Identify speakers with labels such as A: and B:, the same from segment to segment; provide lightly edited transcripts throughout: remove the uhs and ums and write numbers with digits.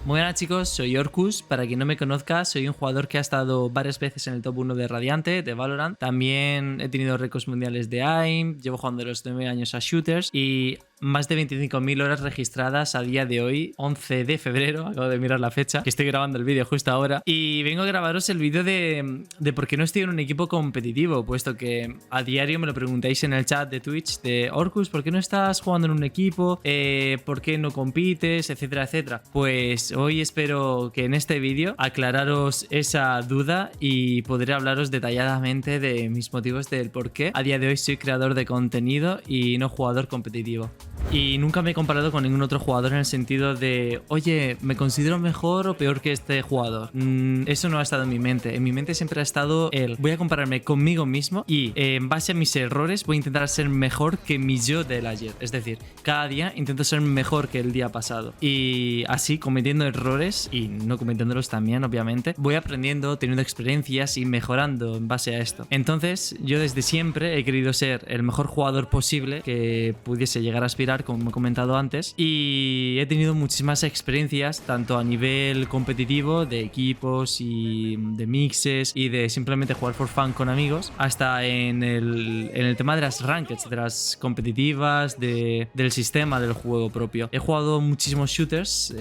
A: Muy buenas chicos, soy Orcus. Para quien no me conozca, soy un jugador que ha estado varias veces en el top 1 de Radiante, de Valorant. También he tenido récords mundiales de AIM, llevo jugando de los 9 años a shooters y más de 25.000 horas registradas a día de hoy, 11 de febrero, acabo de mirar la fecha, que estoy grabando el vídeo justo ahora. Y vengo a grabaros el vídeo de por qué no estoy en un equipo competitivo, puesto que a diario me lo preguntáis en el chat de Twitch de Orcus, ¿por qué no estás jugando en un equipo? ¿Por qué no compites? Etcétera, etcétera. Pues hoy espero que en este vídeo aclararos esa duda y podré hablaros detalladamente de mis motivos del por qué a día de hoy soy creador de contenido y no jugador competitivo. Y nunca me he comparado con ningún otro jugador en el sentido de, oye, ¿me considero mejor o peor que este jugador? Eso no ha estado en mi mente. En mi mente siempre ha estado el, voy a compararme conmigo mismo y en base a mis errores voy a intentar ser mejor que mi yo del ayer. Es decir, cada día intento ser mejor que el día pasado. Y así, cometiendo errores y no cometiéndolos también, obviamente, voy aprendiendo, teniendo experiencias y mejorando en base a esto. Entonces, yo desde siempre he querido ser el mejor jugador posible que pudiese llegar a aspirar, como he comentado antes, y he tenido muchísimas experiencias tanto a nivel competitivo de equipos y de mixes y de simplemente jugar for fun con amigos, hasta en el tema de las rankeds, de las competitivas, del sistema del juego propio. He jugado muchísimos shooters,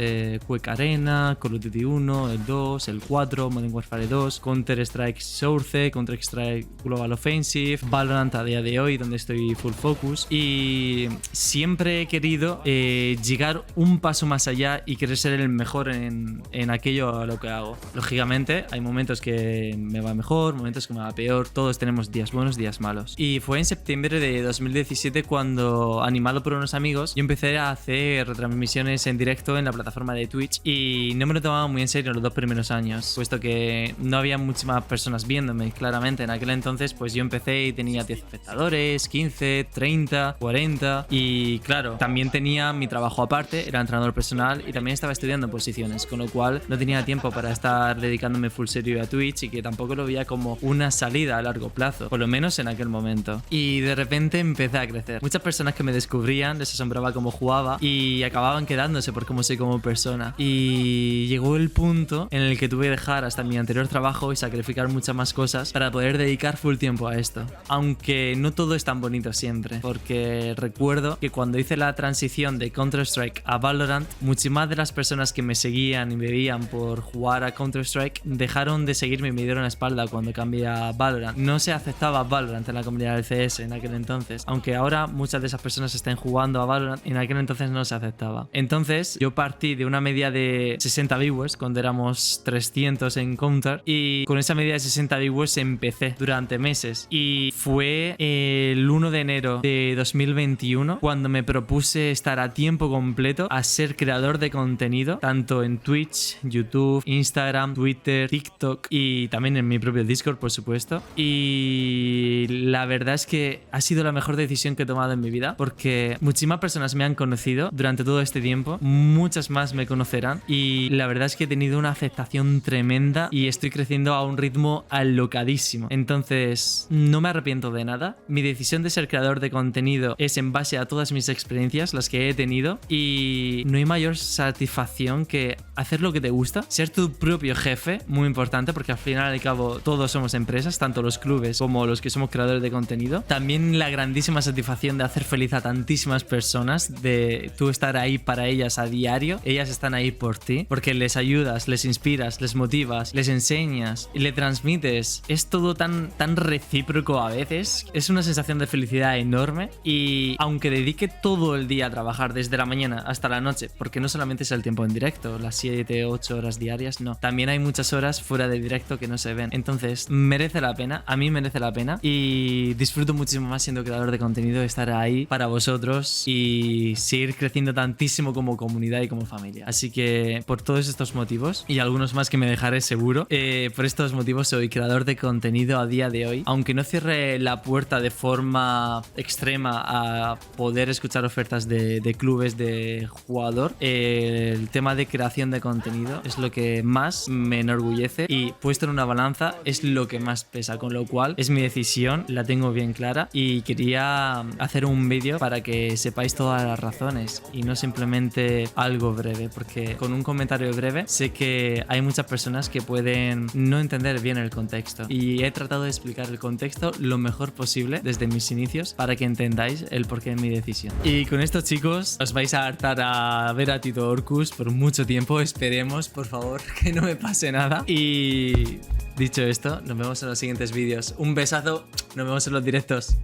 A: Quake Arena, Call of Duty 1, el 2, el 4, Modern Warfare 2, Counter-Strike Source, Counter-Strike Global Offensive, Valorant a día de hoy, donde estoy full focus, y siempre he querido llegar un paso más allá y querer ser el mejor en aquello a lo que hago. Lógicamente hay momentos que me va mejor, momentos que me va peor, todos tenemos días buenos, días malos. Y fue en septiembre de 2017 cuando, animado por unos amigos, yo empecé a hacer retransmisiones en directo en la plataforma de Twitch y no me lo tomaba muy en serio los 2 primeros años, puesto que no había muchas más personas viéndome. Claramente en aquel entonces pues yo empecé y tenía 10 espectadores, 15, 30, 40 y claro, también tenía mi trabajo aparte, era entrenador personal y también estaba estudiando posiciones, con lo cual no tenía tiempo para estar dedicándome full serio a Twitch y que tampoco lo veía como una salida a largo plazo, por lo menos en aquel momento. Y de repente empecé a crecer. Muchas personas que me descubrían les asombraba cómo jugaba y acababan quedándose por cómo soy como persona. Y llegó el punto en el que tuve que dejar hasta mi anterior trabajo y sacrificar muchas más cosas para poder dedicar full tiempo a esto. Aunque no todo es tan bonito siempre, porque recuerdo que cuando hice la transición de Counter-Strike a Valorant, muchísimas de las personas que me seguían y me veían por jugar a Counter-Strike dejaron de seguirme y me dieron la espalda cuando cambié a Valorant. No se aceptaba Valorant en la comunidad del CS en aquel entonces, aunque ahora muchas de esas personas estén jugando a Valorant, en aquel entonces no se aceptaba. Entonces yo partí de una media de 60 viewers cuando éramos 300 en Counter y con esa media de 60 viewers empecé durante meses y fue el 1 de enero de 2021 cuando me propuse estar a tiempo completo a ser creador de contenido tanto en Twitch, YouTube, Instagram, Twitter, TikTok y también en mi propio Discord, por supuesto. Y la verdad es que ha sido la mejor decisión que he tomado en mi vida porque muchísimas personas me han conocido durante todo este tiempo, muchas más me conocerán y la verdad es que he tenido una aceptación tremenda y estoy creciendo a un ritmo alocadísimo. Entonces no me arrepiento de nada. Mi decisión de ser creador de contenido es en base a todas mis experiencias, las que he tenido, y no hay mayor satisfacción que hacer lo que te gusta, ser tu propio jefe, muy importante porque al final y al cabo todos somos empresas, tanto los clubes como los que somos creadores de contenido. También la grandísima satisfacción de hacer feliz a tantísimas personas, de tú estar ahí para ellas a diario, ellas están ahí por ti, porque les ayudas, les inspiras, les motivas, les enseñas y le transmites. Es todo tan recíproco a veces, es una sensación de felicidad enorme y aunque dedique todo el día a trabajar desde la mañana hasta la noche, porque no solamente es el tiempo en directo, las 7, 8 horas diarias, no. También hay muchas horas fuera de directo que no se ven. Entonces, merece la pena, a mí merece la pena y disfruto muchísimo más siendo creador de contenido, estar ahí para vosotros y seguir creciendo tantísimo como comunidad y como familia. Así que, por todos estos motivos y algunos más que me dejaré seguro, por estos motivos soy creador de contenido a día de hoy. Aunque no cierre la puerta de forma extrema a poder escuchar escuchar ofertas de clubes de jugador, el tema de creación de contenido es lo que más me enorgullece y puesto en una balanza es lo que más pesa, con lo cual es mi decisión, la tengo bien clara y quería hacer un vídeo para que sepáis todas las razones y no simplemente algo breve, porque con un comentario breve sé que hay muchas personas que pueden no entender bien el contexto y he tratado de explicar el contexto lo mejor posible desde mis inicios para que entendáis el porqué de mi decisión. Y con esto, chicos, os vais a hartar a ver a Tito Orcus por mucho tiempo. Esperemos, por favor, que no me pase nada. Y dicho esto, nos vemos en los siguientes vídeos. Un besazo, nos vemos en los directos.